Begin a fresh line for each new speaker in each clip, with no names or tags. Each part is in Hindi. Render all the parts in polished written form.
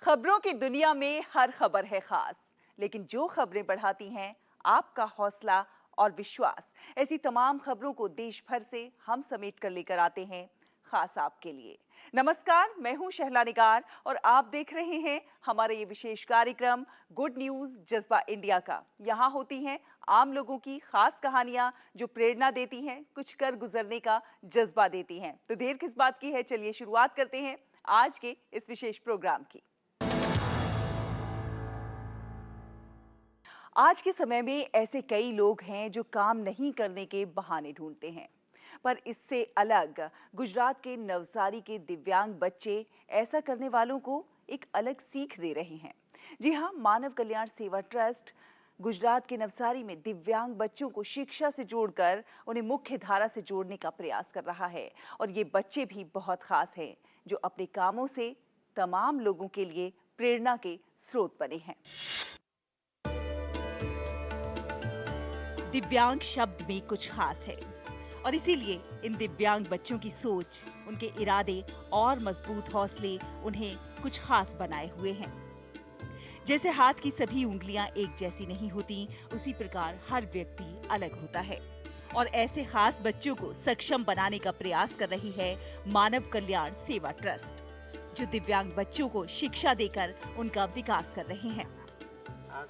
खबरों की दुनिया में हर खबर है खास, लेकिन जो खबरें बढ़ाती हैं आपका हौसला और विश्वास, ऐसी तमाम खबरों को देश भर से हम समेट कर लेकर आते हैं खास आपके लिए। नमस्कार, मैं हूं शहला निगार और आप देख रहे हैं हमारा ये विशेष कार्यक्रम गुड न्यूज जज्बा इंडिया का। यहाँ होती हैं आम लोगों की खास कहानियां जो प्रेरणा देती हैं, कुछ कर गुजरने का जज्बा देती हैं। तो देर किस बात की है, चलिए शुरुआत करते हैं आज के इस विशेष प्रोग्राम की। आज के समय में ऐसे कई लोग हैं जो काम नहीं करने के बहाने ढूंढते हैं, पर इससे अलग गुजरात के नवसारी के दिव्यांग बच्चे ऐसा करने वालों को एक अलग सीख दे रहे हैं। जी हाँ, मानव कल्याण सेवा ट्रस्ट गुजरात के नवसारी में दिव्यांग बच्चों को शिक्षा से जोड़कर उन्हें मुख्य धारा से जोड़ने का प्रयास कर रहा है। और ये बच्चे भी बहुत खास हैं जो अपने कामों से तमाम लोगों के लिए प्रेरणा के स्रोत बने हैं। दिव्यांग शब्द में कुछ खास है और इसीलिए इन दिव्यांग बच्चों की सोच, उनके इरादे और मजबूत हौसले उन्हें कुछ खास बनाए हुए हैं। जैसे हाथ की सभी उंगलियां एक जैसी नहीं होती, उसी प्रकार हर व्यक्ति अलग होता है और ऐसे खास बच्चों को सक्षम बनाने का प्रयास कर रही है मानव कल्याण सेवा ट्रस्ट, जो दिव्यांग बच्चों को शिक्षा देकर उनका विकास कर रहे हैं।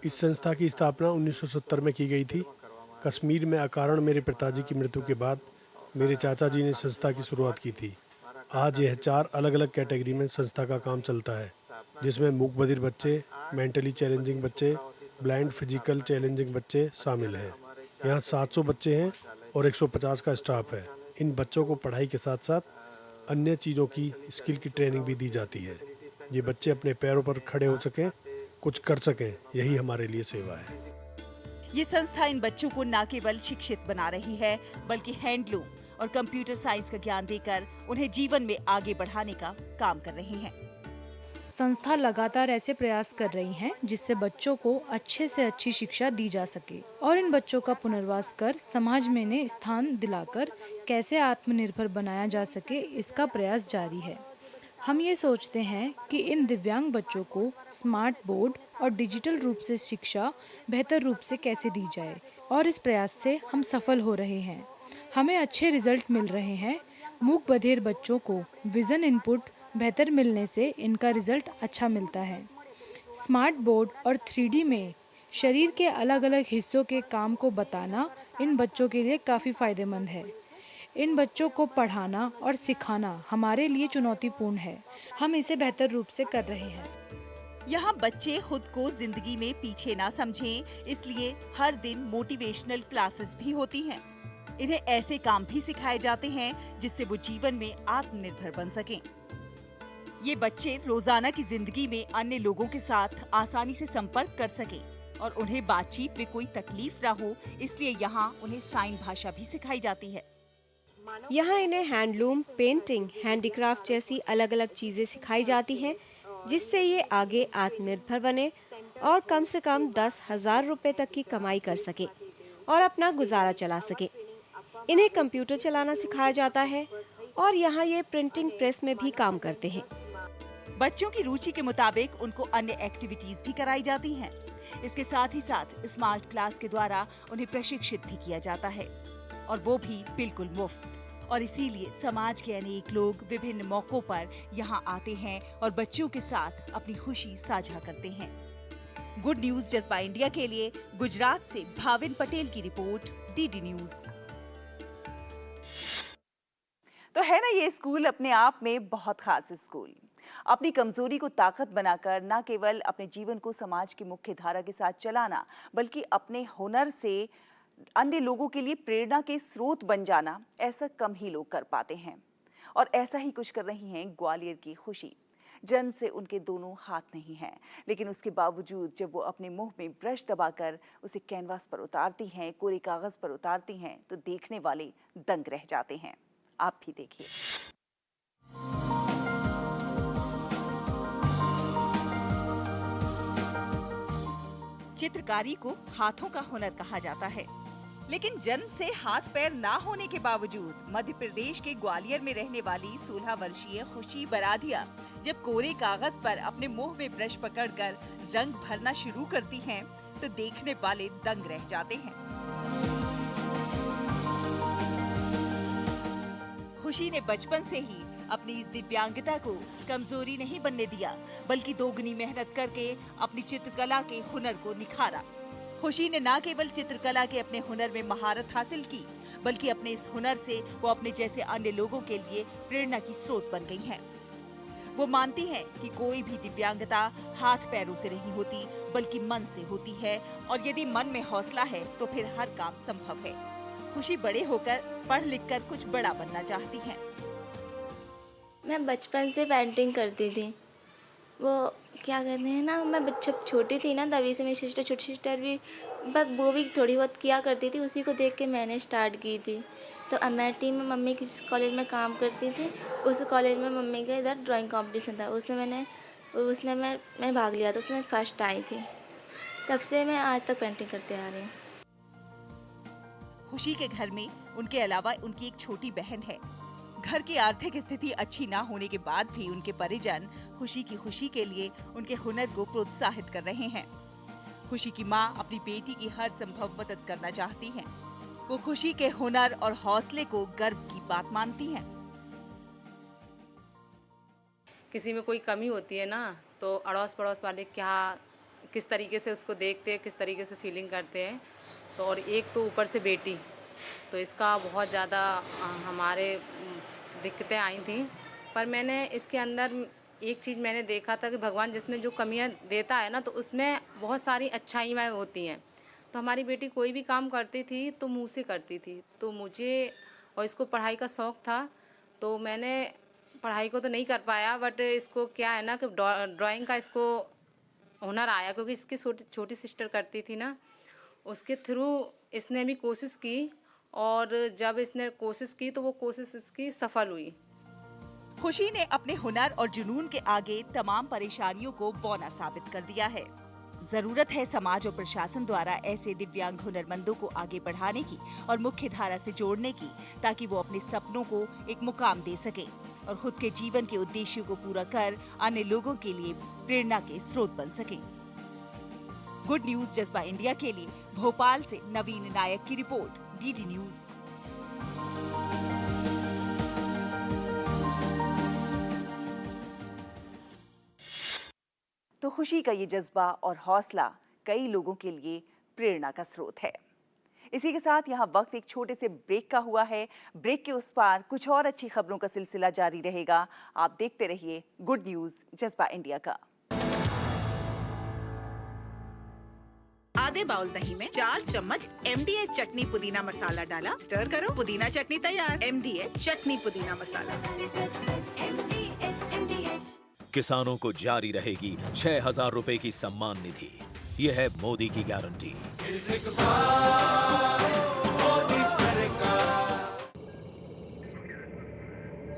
इस संस्था की स्थापना 1970 में की गई थी। कश्मीर में अकारण मेरे पिताजी की मृत्यु के बाद मेरे चाचा जी ने संस्था की शुरुआत की थी। आज यह 4 अलग अलग कैटेगरी में संस्था का काम चलता है, जिसमें मूक बधिर बच्चे, मेंटली चैलेंजिंग बच्चे, ब्लाइंड फिजिकल चैलेंजिंग बच्चे शामिल हैं। यहाँ 700 बच्चे हैं और 150 का स्टाफ है। इन बच्चों को पढ़ाई के साथ साथ अन्य चीज़ों की स्किल की ट्रेनिंग भी दी जाती है। ये बच्चे अपने पैरों पर खड़े हो सकें, कुछ कर सकें, यही हमारे लिए सेवा है।
ये संस्था इन बच्चों को न केवल शिक्षित बना रही है, बल्कि हैंडलूम और कंप्यूटर साइंस का ज्ञान देकर उन्हें जीवन में आगे बढ़ाने का काम कर रही है।
संस्था लगातार ऐसे प्रयास कर रही है जिससे बच्चों को अच्छे से अच्छी शिक्षा दी जा सके और इन बच्चों का पुनर्वास कर समाज में इन्हें स्थान दिलाकर कैसे आत्मनिर्भर बनाया जा सके, इसका प्रयास जारी है। हम ये सोचते हैं कि इन दिव्यांग बच्चों को स्मार्ट बोर्ड और डिजिटल रूप से शिक्षा बेहतर रूप से कैसे दी जाए, और इस प्रयास से हम सफल हो रहे हैं। हमें अच्छे रिजल्ट मिल रहे हैं। मूक बधिर बच्चों को विजन इनपुट बेहतर मिलने से इनका रिजल्ट अच्छा मिलता है। स्मार्ट बोर्ड और 3D में शरीर के अलग अलग हिस्सों के काम को बताना इन बच्चों के लिए काफ़ी फायदेमंद है। इन बच्चों को पढ़ाना और सिखाना हमारे लिए चुनौतीपूर्ण है। हम इसे बेहतर रूप से कर रहे हैं।
यहाँ बच्चे खुद को जिंदगी में पीछे ना समझें, इसलिए हर दिन मोटिवेशनल क्लासेस भी होती हैं। इन्हें ऐसे काम भी सिखाए जाते हैं जिससे वो जीवन में आत्मनिर्भर बन सकें। ये बच्चे रोजाना की जिंदगी में अन्य लोगों के साथ आसानी से संपर्क कर सकें और उन्हें बातचीत में कोई तकलीफ ना हो, इसलिए यहाँ उन्हें साइन भाषा भी सिखाई जाती है।
यहाँ इन्हें हैंडलूम, पेंटिंग, हैंडीक्राफ्ट जैसी अलग अलग चीजें सिखाई जाती हैं, जिससे ये आगे आत्मनिर्भर बने और कम से कम 10,000 रुपए तक की कमाई कर सके और अपना गुजारा चला सके। इन्हें कंप्यूटर चलाना सिखाया जाता है और यहाँ ये प्रिंटिंग प्रेस में भी काम करते हैं।
बच्चों की रुचि के मुताबिक उनको अन्य एक्टिविटीज भी कराई जाती हैं। इसके साथ ही साथ स्मार्ट क्लास के द्वारा उन्हें प्रशिक्षित भी किया जाता है और वो भी बिल्कुल मुफ्त। और इसीलिए समाज के अनेक लोग विभिन्न मौकों पर यहाँ आते हैं और बच्चों के साथ अपनी खुशी साझा करते हैं। गुड न्यूज जज्बा इंडिया के लिए गुजरात से भाविन पटेल की रिपोर्ट, डीडी न्यूज। तो है ना, ये स्कूल अपने आप में बहुत खास स्कूल। अपनी कमजोरी को ताकत बनाकर न केवल अपने जीवन को समाज की मुख्य धारा के साथ चलाना, बल्कि अपने हुनर से अन्य लोगों के लिए प्रेरणा के स्रोत बन जाना, ऐसा कम ही लोग कर पाते हैं। और ऐसा ही कुछ कर रही हैं ग्वालियर की खुशी। जन्म से उनके दोनों हाथ नहीं हैं, लेकिन उसके बावजूद जब वो अपने मुंह में ब्रश दबाकर उसे कैनवास पर उतारती हैं, कोरे कागज पर उतारती हैं, तो देखने वाले दंग रह जाते हैं। आप भी देखिए। चित्रकारी को हाथों का हुनर कहा जाता है, लेकिन जन्म से हाथ पैर ना होने के बावजूद मध्य प्रदेश के ग्वालियर में रहने वाली 16 वर्षीय खुशी बराधिया जब कोरे कागज पर अपने मुंह में ब्रश पकड़कर रंग भरना शुरू करती हैं, तो देखने वाले दंग रह जाते हैं। खुशी ने बचपन से ही अपनी इस दिव्यांगता को कमजोरी नहीं बनने दिया, बल्कि दोगुनी मेहनत करके अपनी चित्रकला के हुनर को निखारा। खुशी ने न केवल चित्रकला के अपने हुनर में महारत हासिल की, बल्कि अपने इस हुनर से वो अपने जैसे अन्य लोगों के लिए प्रेरणा की स्रोत बन गई हैं। वो मानती हैं कि कोई भी दिव्यांगता हाथ पैरों से नहीं होती, बल्कि मन से होती है, और यदि मन में हौसला है तो फिर हर काम संभव है। खुशी बड़े होकर पढ़ लिख कर कुछ बड़ा बनना चाहती हैं।
मैं बचपन से पेंटिंग करती थी। वो क्या कहते हैं ना, मैं जब छोटी थी ना, तभी से मेरी सिस्टर, छोटी सिस्टर भी, बस वो भी थोड़ी बहुत किया करती थी, उसी को देख के मैंने स्टार्ट की थी। तो अमेठी में मम्मी किस कॉलेज में काम करती थी, उस कॉलेज में मम्मी का इधर ड्राइंग कंपटीशन था, उसमें मैं भाग लिया था, उसमें फर्स्ट आई थी। तब से मैं आज तक पेंटिंग करते आ रही हूँ।
खुशी के घर में उनके अलावा उनकी एक छोटी बहन है। घर की आर्थिक स्थिति अच्छी ना होने के बाद भी उनके परिजन खुशी की खुशी के लिए उनके हुनर को प्रोत्साहित कर रहे हैं। खुशी की मां अपनी बेटी की हर संभव मदद करना चाहती हैं। वो खुशी के हुनर और हौसले को गर्व की बात मानती हैं।
किसी में कोई कमी होती है ना, तो अड़ोस पड़ोस वाले किस तरीके से उसको देखते हैं, किस तरीके से फीलिंग करते हैं। तो और एक तो ऊपर से बेटी, तो इसका बहुत ज़्यादा हमारे दिक्कतें आई थी। पर मैंने इसके अंदर एक चीज़ मैंने देखा था कि भगवान जिसमें जो कमियां देता है ना, तो उसमें बहुत सारी अच्छाइयाँ होती हैं। तो हमारी बेटी कोई भी काम करती थी तो मुँह से करती थी। तो मुझे और इसको पढ़ाई का शौक़ था, तो मैंने पढ़ाई को तो नहीं कर पाया, बट इसको क्या है ना कि ड्राइंग का इसको हुनर आया, क्योंकि इसकी छोटी सिस्टर करती थी ना, उसके थ्रू इसने भी कोशिश की, और जब इसने कोशिश की तो वो कोशिश इसकी सफल हुई।
खुशी ने अपने हुनर और जुनून के आगे तमाम परेशानियों को बौना साबित कर दिया है। जरूरत है समाज और प्रशासन द्वारा ऐसे दिव्यांग हुनरमंदों को आगे बढ़ाने की और मुख्य धारा से जोड़ने की, ताकि वो अपने सपनों को एक मुकाम दे सके और खुद के जीवन के उद्देश्यों को पूरा कर अन्य लोगों के लिए प्रेरणा के स्रोत बन सके। गुड न्यूज जज्बा इंडिया के लिए भोपाल से नवीन नायक की रिपोर्ट, डीडी न्यूज। तो खुशी का ये जज्बा और हौसला कई लोगों के लिए प्रेरणा का स्रोत है। इसी के साथ यहाँ वक्त एक छोटे से ब्रेक का हुआ है। ब्रेक के उस पार कुछ और अच्छी खबरों का सिलसिला जारी रहेगा। आप देखते रहिए गुड न्यूज जज्बा इंडिया का।
आधे बाउल दही में 4 चम्मच MDH चटनी पुदीना मसाला डाला, स्टर करो, पुदीना चटनी तैयार। MDH चटनी पुदीना मसाला।
किसानों को जारी रहेगी 6,000 रुपए की सम्मान निधि। यह है मोदी की guarantee.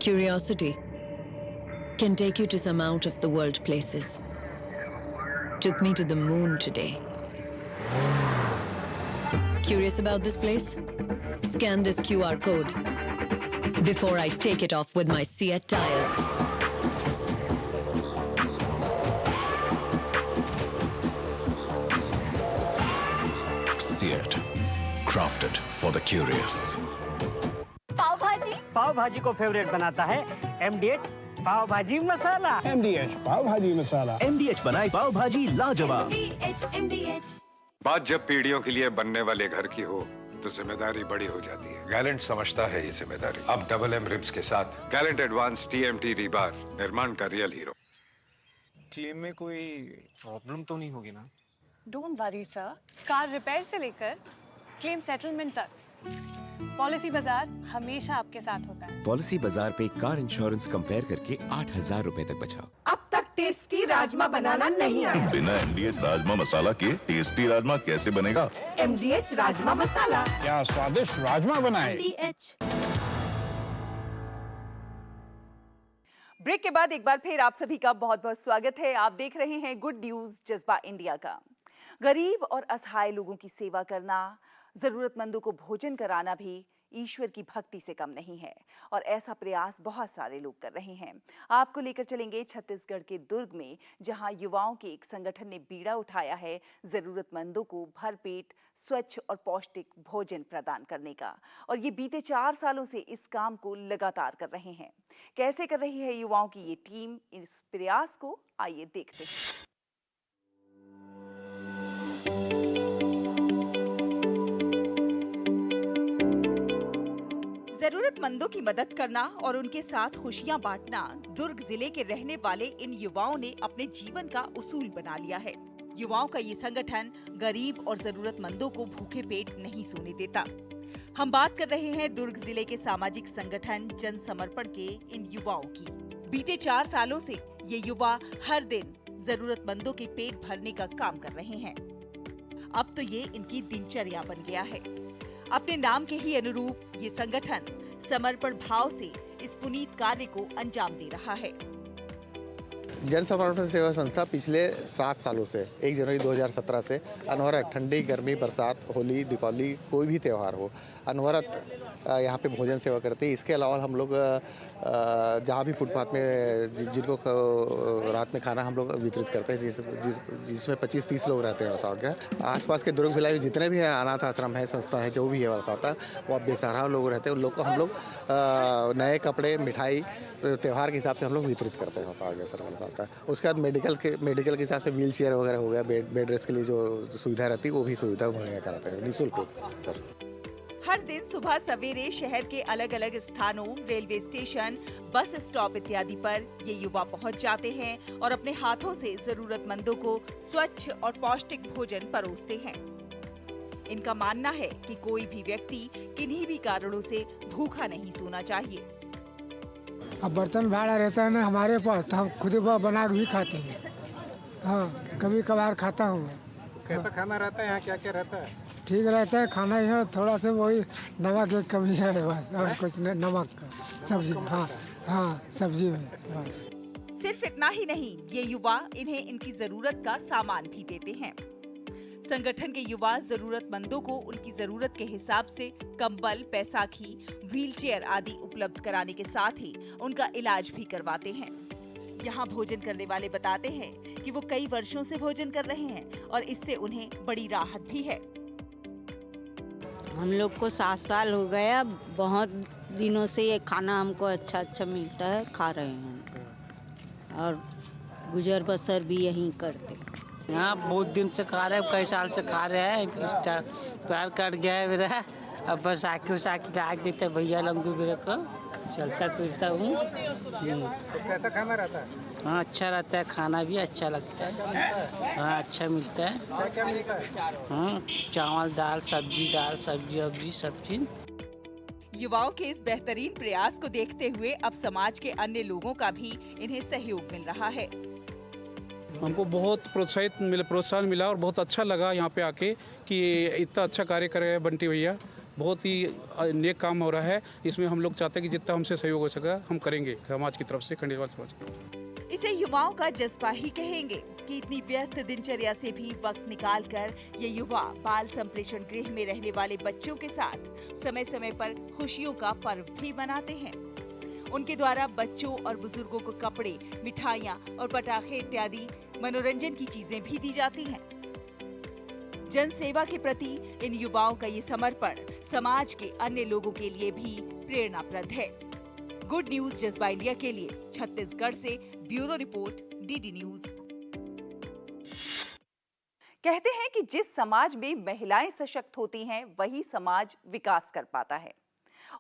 Curiosity can take you to some out of the world places. Took me to the moon today. Curious about this place? Scan this QR code before I take it off with my Seat tires.
Seat, crafted for the curious.
पाव भाजी को फेवरेट बनाता है MDH पाव भाजी मसाला।
MDH पाव भाजी मसाला।
MDH बनाए पाव भाजी लाजवाब।
बात जब पीढ़ियों के लिए बनने वाले घर की हो तो जिम्मेदारी बड़ी हो जाती है। गैलेंट समझता है ये जिम्मेदारी। अब डबल M रिब्स के साथ गैलेंट एडवांस TMT रीबार, निर्माण का रियल हीरो।
क्लेम में कोई प्रॉब्लम तो नहीं होगी ना?
Don't worry sir, car repair से लेकर क्लेम सेटलमेंट तक पॉलिसी बाजार हमेशा आपके साथ होता है।
पॉलिसी बाजार पे कार इंश्योरेंस कंपेयर करके 8,000 रुपए तक बचाओ।
अब तक टेस्टी राजमा बनाना नहीं आया।
बिना MDH राजमा मसाला के टेस्टी राजमा कैसे बनेगा?
MDH राजमा मसाला।
क्या स्वादिष्ट राजमा बनाए।
MDH।
ब्रेक के बाद एक बार फिर आप सभी का बहुत बहुत स्वागत है। आप देख रहे हैं गुड न्यूज जज्बा इंडिया का। गरीब और असहाय लोगों की सेवा करना, जरूरतमंदों को भोजन कराना भी ईश्वर की भक्ति से कम नहीं है और ऐसा प्रयास बहुत सारे लोग कर रहे हैं। आपको लेकर चलेंगे छत्तीसगढ़ के दुर्ग में, जहां युवाओं के एक संगठन ने बीड़ा उठाया है जरूरतमंदों को भरपेट स्वच्छ और पौष्टिक भोजन प्रदान करने का, और ये बीते 4 सालों से इस काम को लगातार कर रहे हैं। कैसे कर रही है युवाओं की ये टीम इस प्रयास को, आइए देखते हैं। जरूरतमंदों की मदद करना और उनके साथ खुशियां बांटना दुर्ग जिले के रहने वाले इन युवाओं ने अपने जीवन का उसूल बना लिया है। युवाओं का ये संगठन गरीब और जरूरतमंदों को भूखे पेट नहीं सोने देता। हम बात कर रहे हैं दुर्ग जिले के सामाजिक संगठन जन समर्पण के इन युवाओं की। बीते 4 सालों से ये युवा हर दिन जरूरतमंदों के पेट भरने का काम कर रहे हैं। अब तो ये इनकी दिनचर्या बन गया है। अपने नाम के ही अनुरूप ये संगठन समर्पण भाव से इस पुनीत कार्य को अंजाम दे रहा है।
जन समर्पण सेवा संस्था पिछले 7 सालों से 1 जनवरी 2017 से अनवरत ठंडी, गर्मी, बरसात, होली, दीपावली, कोई भी त्यौहार हो, अनवरत यहाँ पे भोजन सेवा करते हैं। इसके अलावा हम लोग जहाँ भी फुटपाथ में जिनको रात में खाना हम लोग वितरित करते हैं, जिसमें 25-30 लोग रहते हैं। बताओ आसपास के दुर्ग भिलाई में जितने भी अनाथ आश्रम है, संस्था है, जो भी है बताता वो बेसहारा लोग रहते हैं, उन लोग को हम लोग नए कपड़े, मिठाई त्यौहार के हिसाब से हम लोग वितरित करते हैं। आगे सर बताता है। उसके बाद मेडिकल के हिसाब से व्हील चेयर वगैरह हो गया, बेड रेस्ट के लिए जो सुविधा रहती है वो भी सुविधा मुहैया कराते हैं निःशुल्क।
हर दिन सुबह सवेरे शहर के अलग अलग स्थानों, रेलवे स्टेशन, बस स्टॉप इत्यादि पर ये युवा पहुंच जाते हैं और अपने हाथों से जरूरतमंदों को स्वच्छ और पौष्टिक भोजन परोसते हैं। इनका मानना है कि कोई भी व्यक्ति किन्हीं भी कारणों से भूखा नहीं सोना चाहिए।
अब बर्तन भाड़ा रहता है ना हमारे पास, तो हम खुद बना के भी खाते हैं। हाँ, कभी कभार खाता हूँ।
कैसा खाना रहता है यहाँ, क्या क्या रहता है?
ठीक रहता है खाना, यहाँ थोड़ा सा वही नमक की कमी है बस, और कुछ नहीं। नमक का सब्जी, हाँ सब्जी में बस।
सिर्फ इतना ही नहीं, ये युवा इन्हें इनकी जरूरत का सामान भी देते हैं। संगठन के युवा जरूरतमंदों को उनकी जरूरत के हिसाब से कंबल, बैसाखी, व्हीलचेयर आदि उपलब्ध कराने के साथ ही उनका इलाज भी करवाते हैं। यहाँ भोजन करने वाले बताते हैं कि वो कई वर्षों से भोजन कर रहे हैं और इससे उन्हें बड़ी राहत भी है।
हम लोग को 7 साल हो गया, बहुत दिनों से ये खाना हमको अच्छा मिलता है, खा रहे हैं और गुजर बसर भी यहीं करते।
यहाँ बहुत दिन से खा रहे हैं, कई साल से खा रहे हैं। पैर कट गया है मेरा, अब बस आके लाग देते भैया लंबू मेरे को, चलता फिरता हूँ।
तो कैसा खाना रहता है?
हाँ, अच्छा रहता है, खाना भी अच्छा लगता है। हाँ, अच्छा मिलता है।
क्या क्या मिलता है?
हाँ, चावल, दाल, सब्जी सब चीज।
युवाओं के इस बेहतरीन प्रयास को देखते हुए अब समाज के अन्य लोगों का भी इन्हें सहयोग मिल रहा है।
हमको बहुत प्रोत्साहन मिला और बहुत अच्छा लगा यहाँ पे आके कि इतना अच्छा कार्य कर रहे हैं बंटी भैया। बहुत ही नेक काम हो रहा है। इसमें हम लोग चाहते हैं कि जितना हमसे सहयोग हो सका हम करेंगे समाज की तरफ से, खंडेलवाल समाज।
इसे युवाओं का जज्बा ही कहेंगे कि इतनी व्यस्त दिनचर्या से भी वक्त निकालकर ये युवा बाल संप्रेषण गृह में रहने वाले बच्चों के साथ समय समय पर खुशियों का पर्व भी मनाते हैं। उनके द्वारा बच्चों और बुजुर्गों को कपड़े, मिठाइयाँ और पटाखे इत्यादि मनोरंजन की चीजें भी दी जाती हैं। जन सेवा के प्रति इन युवाओं का ये समर्पण समाज के अन्य लोगों के लिए भी प्रेरणाप्रद है। गुड न्यूज जज्बाइलिया के लिए छत्तीसगढ़ से ब्यूरो रिपोर्ट, डीडी न्यूज। कहते हैं कि जिस समाज में महिलाएं सशक्त होती हैं, वही समाज विकास कर पाता है।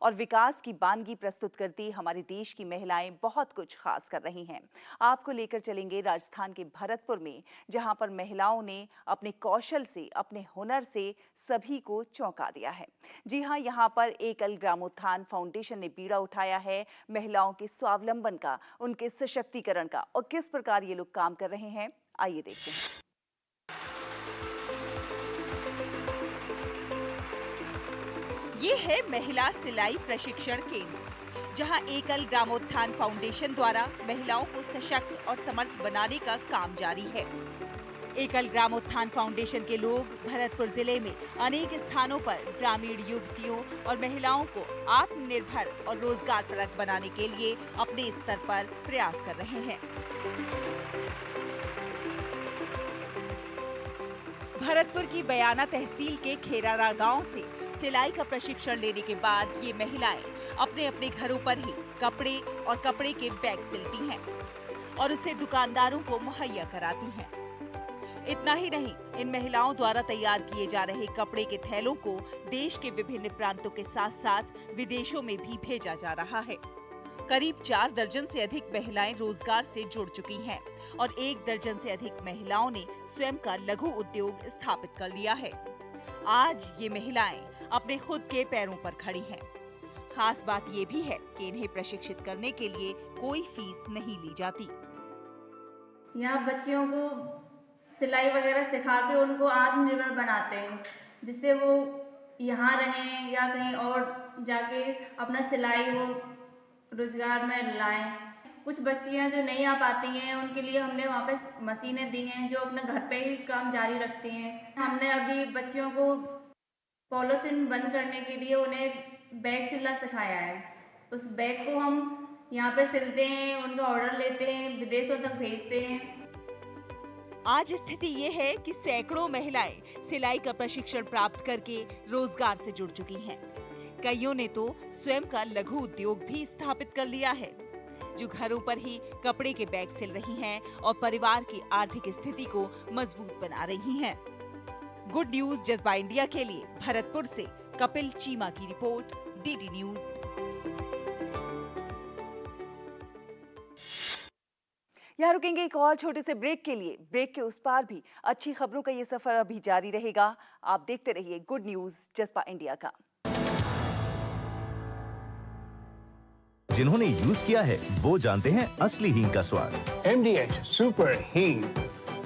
और विकास की बानगी प्रस्तुत करती हमारे देश की महिलाएं बहुत कुछ खास कर रही हैं। आपको लेकर चलेंगे राजस्थान के भरतपुर में, जहां पर महिलाओं ने अपने कौशल से, अपने हुनर से सभी को चौंका दिया है। जी हां, यहां पर एकल ग्रामोत्थान फाउंडेशन ने बीड़ा उठाया है महिलाओं के स्वावलंबन का, उनके सशक्तिकरण का, और किस प्रकार ये लोग काम कर रहे हैं, आइए देखते हैं। ये है महिला सिलाई प्रशिक्षण केंद्र, जहां एकल ग्रामोत्थान फाउंडेशन द्वारा महिलाओं को सशक्त और समर्थ बनाने का काम जारी है। एकल ग्रामोत्थान फाउंडेशन के लोग भरतपुर जिले में अनेक स्थानों पर ग्रामीण युवतियों और महिलाओं को आत्मनिर्भर और रोजगार परक बनाने के लिए अपने स्तर पर प्रयास कर रहे हैं। भरतपुर की बयाना तहसील के खेरारा गांव से सिलाई का प्रशिक्षण लेने के बाद ये महिलाएं अपने अपने घरों पर ही कपड़े और कपड़े के बैग सिलती हैं और उसे दुकानदारों को मुहैया कराती हैं। इतना ही नहीं, इन महिलाओं द्वारा तैयार किए जा रहे कपड़े के थैलों को देश के विभिन्न प्रांतों के साथ साथ विदेशों में भी भेजा जा रहा है। करीब 4 दर्जन से अधिक महिलाएं रोजगार से जुड़ चुकी हैं और 1 दर्जन से अधिक महिलाओं ने स्वयं का लघु उद्योग स्थापित कर लिया है। आज ये महिलाएं अपने खुद के पैरों पर खड़ी हैं। खास बात ये भी है कि इन्हें प्रशिक्षित करने के लिए कोई फीस नहीं ली जाती।
यहाँ बच्चियों को सिलाई वगैरह सिखा के उनको आत्मनिर्भर बनाते हैं, जिससे वो यहाँ रहें या कहीं और जाके अपना सिलाई वो रोजगार में लाएं। कुछ बच्चियाँ जो नहीं आ पाती हैं उनके लिए हमने वहाँ पे मशीनें दी हैं जो अपने घर पे ही काम जारी रखती हैं। हमने अभी बच्चियों को पॉलीथीन बंद करने के लिए उन्हें बैग सिलना सिखाया है। उस बैग को हम यहाँ पे सिलते हैं, उनका ऑर्डर लेते हैं, विदेशों तक भेजते हैं।
आज स्थिति ये है कि सैकड़ों महिलाएं सिलाई का प्रशिक्षण प्राप्त करके रोजगार से जुड़ चुकी हैं। कईयों ने तो स्वयं का लघु उद्योग भी स्थापित कर लिया है, जो घरों पर ही कपड़े के बैग सिल रही हैं और परिवार की आर्थिक स्थिति को मजबूत बना रही हैं। गुड न्यूज जज्बा इंडिया के लिए भरतपुर से कपिल चीमा की रिपोर्ट, डीडी न्यूज। यहाँ रुकेंगे एक और छोटे से ब्रेक के लिए। ब्रेक के उस पार भी अच्छी खबरों का ये सफर अभी जारी रहेगा। आप देखते रहिए गुड न्यूज जज्बा इंडिया का।
जिन्होंने यूज किया है वो जानते हैं असली हींग का स्वाद।
MDH सुपर हींग,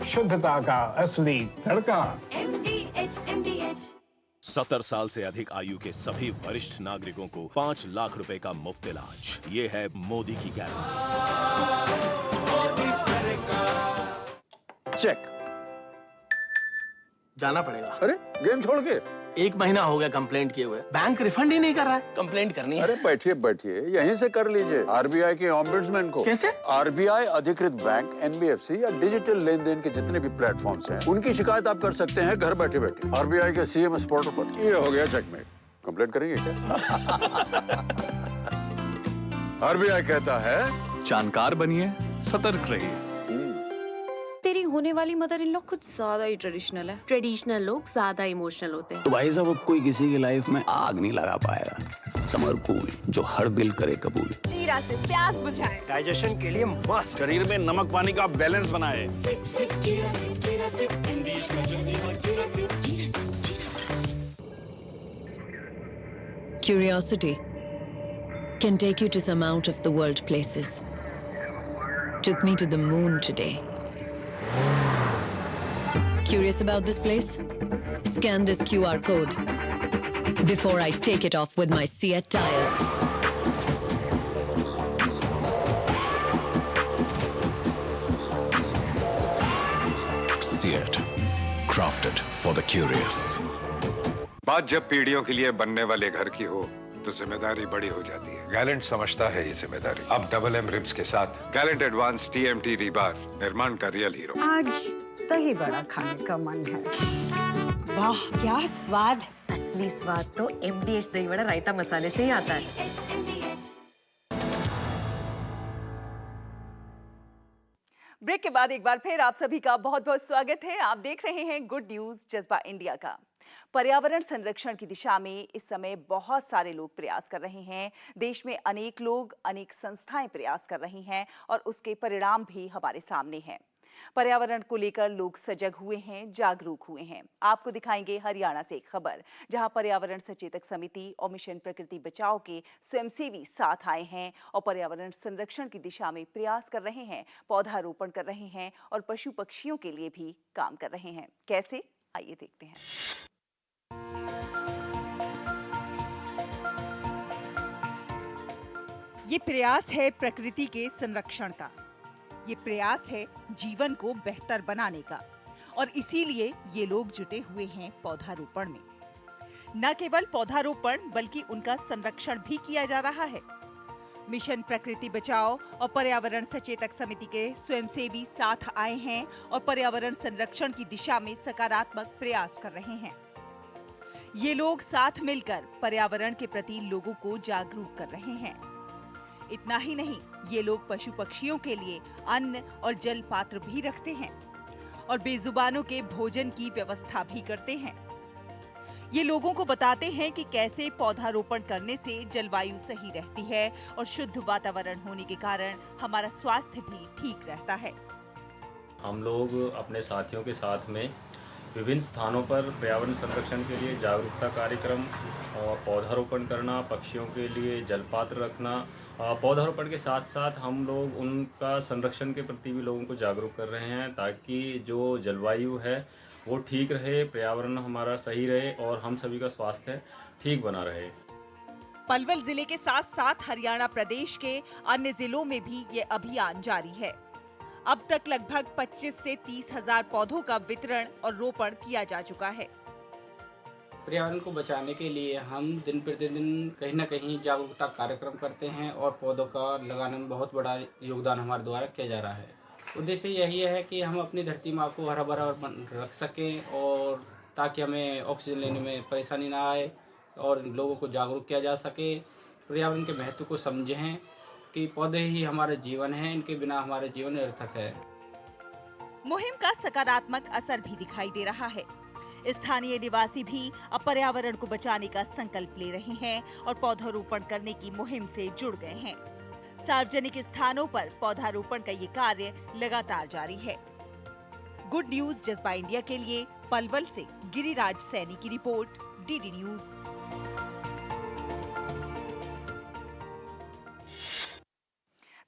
शुद्धता का असली तड़का।
MDH 70 साल से अधिक आयु के सभी वरिष्ठ नागरिकों को 5 लाख रुपए का मुफ्त इलाज। ये है मोदी की गारंटी।
चेक
जाना पड़ेगा।
अरे गेम छोड़ के
1 महीना हो गया कंप्लेंट किए हुए, बैंक रिफंड ही नहीं कर रहा है। कंप्लेंट करनी है।
अरे बैठिए बैठिए, यहीं से कर लीजिए RBI के ऑम्बुड्समैन को।
कैसे?
RBI अधिकृत बैंक, NBFC या डिजिटल लेन देन के जितने भी प्लेटफॉर्म्स हैं, उनकी शिकायत आप कर सकते हैं घर बैठे बैठे। RBI के CMS पोर्टल पर। ये हो गया चेकमेट। कंप्लेंट करेंगे क्या? RBI कहता है
जानकार बनिए, सतर्क रहिए।
तेरी होने वाली मदर इन लॉ कुछ ज्यादा ही ट्रेडिशनल है।
ट्रेडिशनल लोग ज्यादा इमोशनल होते हैं।
तो भाई साहब अब कोई किसी की लाइफ में आग नहीं लगा पाएगा। समर कूल जो हर दिल करे कबूल।
जीरा से प्यास बुझाए।
डाइजेशन के लिए मस्त। शरीर में नमक पानी का बैलेंस बनाए।
सिप सिप जीरा सिप जीरा सिप इंग्लिश का जल्दी और जीरा सिप जीरा सिप जीरा SIP.
Curiosity can take you to some out of the world places. Took me to the moon today. Curious about this place? Scan this QR code before I take it off with my Seat tires.
Seat, crafted for the curious.
बात जब पीढ़ियों के लिए बनने वाले घर की हो तो जिम्मेदारी बड़ी हो जाती है। गैलेंट समझता है ये जिम्मेदारी। अब डबल M रिब्स के साथ गैलेंट एडवांस TMT रीबार निर्माण का रियल हीरो।
आज दही बड़ा खाने का मन है। वाह क्या स्वाद!
असली स्वाद तो MDH दही बड़ा रायता मसाले से ही आता है।
ब्रेक के बाद एक बार फिर आप सभी का बहुत बहुत स्वागत है। आप देख रहे हैं गुड न्यूज जज्बा इंडिया का। पर्यावरण संरक्षण की दिशा में इस समय बहुत सारे लोग प्रयास कर रहे हैं। देश में अनेक लोग, अनेक संस्थाएं प्रयास कर रही हैं और उसके परिणाम भी हमारे सामने हैं। पर्यावरण को लेकर लोग सजग हुए हैं, जागरूक हुए हैं। आपको दिखाएंगे हरियाणा से एक खबर, जहां पर्यावरण सचेतक समिति और मिशन प्रकृति बचाओ के स्वयंसेवी साथ आए हैं और पर्यावरण संरक्षण की दिशा में प्रयास कर रहे हैं, पौधारोपण कर रहे हैं और पशु पक्षियों के लिए भी काम कर रहे हैं। कैसे, आइए देखते हैं। ये प्रयास है प्रकृति के संरक्षण का। ये प्रयास है जीवन को बेहतर बनाने का
और इसीलिए ये लोग जुटे हुए हैं पौधारोपण में। न केवल पौधारोपण बल्कि उनका संरक्षण भी किया जा रहा है। मिशन प्रकृति बचाओ और पर्यावरण सचेतक समिति के स्वयंसेवी साथ आए हैं और पर्यावरण संरक्षण की दिशा में सकारात्मक प्रयास कर रहे हैं। ये लोग साथ मिलकर पर्यावरण के प्रति लोगों को जागरूक कर रहे हैं। इतना ही नहीं, ये लोग पशु पक्षियों के लिए अन्न और जल पात्र भी रखते हैं और बेजुबानों के भोजन की व्यवस्था भी करते हैं। ये लोगों को बताते हैं कि कैसे पौधारोपण करने से जलवायु सही रहती है और शुद्ध वातावरण होने के कारण हमारा स्वास्थ्य भी ठीक रहता है।
हम लोग अपने साथियों के साथ में विभिन्न स्थानों पर पर्यावरण संरक्षण के लिए जागरूकता कार्यक्रम और पौधारोपण करना, पक्षियों के लिए जलपात्र रखना, पौधारोपण के साथ साथ हम लोग उनका संरक्षण के प्रति भी लोगों को जागरूक कर रहे हैं ताकि जो जलवायु है वो ठीक रहे, पर्यावरण हमारा सही रहे और हम सभी का स्वास्थ्य ठीक बना रहे।
पलवल जिले के साथ साथ हरियाणा प्रदेश के अन्य जिलों में भी ये अभियान जारी है। अब तक लगभग 25 से 30 हजार पौधों का वितरण और रोपण किया जा चुका है।
पर्यावरण को बचाने के लिए हम दिन प्रतिदिन कहीं न कहीं जागरूकता कार्यक्रम करते हैं और पौधों का लगाने में बहुत बड़ा योगदान हमारे द्वारा किया जा रहा है। उद्देश्य यही है कि हम अपनी धरती माँ को हरा भरा रख सकें और ताकि हमें ऑक्सीजन लेने में परेशानी ना आए और लोगों को जागरूक किया जा सके। पर्यावरण के महत्व को समझें कि पौधे ही हमारे जीवन हैं, इनके बिना हमारे जीवन निरर्थक है।
मुहिम का सकारात्मक असर भी दिखाई दे रहा है। स्थानीय निवासी भी अब पर्यावरण को बचाने का संकल्प ले रहे हैं और पौधारोपण करने की मुहिम से जुड़ गए हैं। सार्वजनिक स्थानों पर पौधारोपण का ये कार्य लगातार जारी है। गुड न्यूज जज्बा इंडिया के लिए पलवल से गिरिराज सैनी की रिपोर्ट, डीडी न्यूज।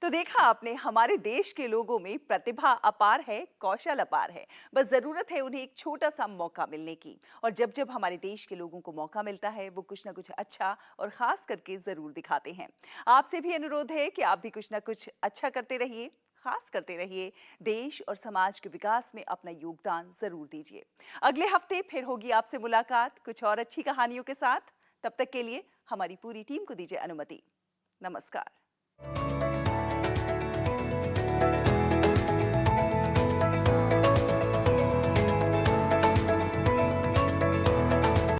तो देखा आपने, हमारे देश के लोगों में प्रतिभा अपार है, कौशल अपार है। बस जरूरत है उन्हें एक छोटा सा मौका मिलने की। और जब जब हमारे देश के लोगों को मौका मिलता है वो कुछ ना कुछ अच्छा और खास करके जरूर दिखाते हैं। आपसे भी अनुरोध है कि आप भी कुछ ना कुछ अच्छा करते रहिए, खास करते रहिए, देश और समाज के विकास में अपना योगदान जरूर दीजिए। अगले हफ्ते फिर होगी आपसे मुलाकात कुछ और अच्छी कहानियों के साथ। तब तक के लिए हमारी पूरी टीम को दीजिए अनुमति। नमस्कार।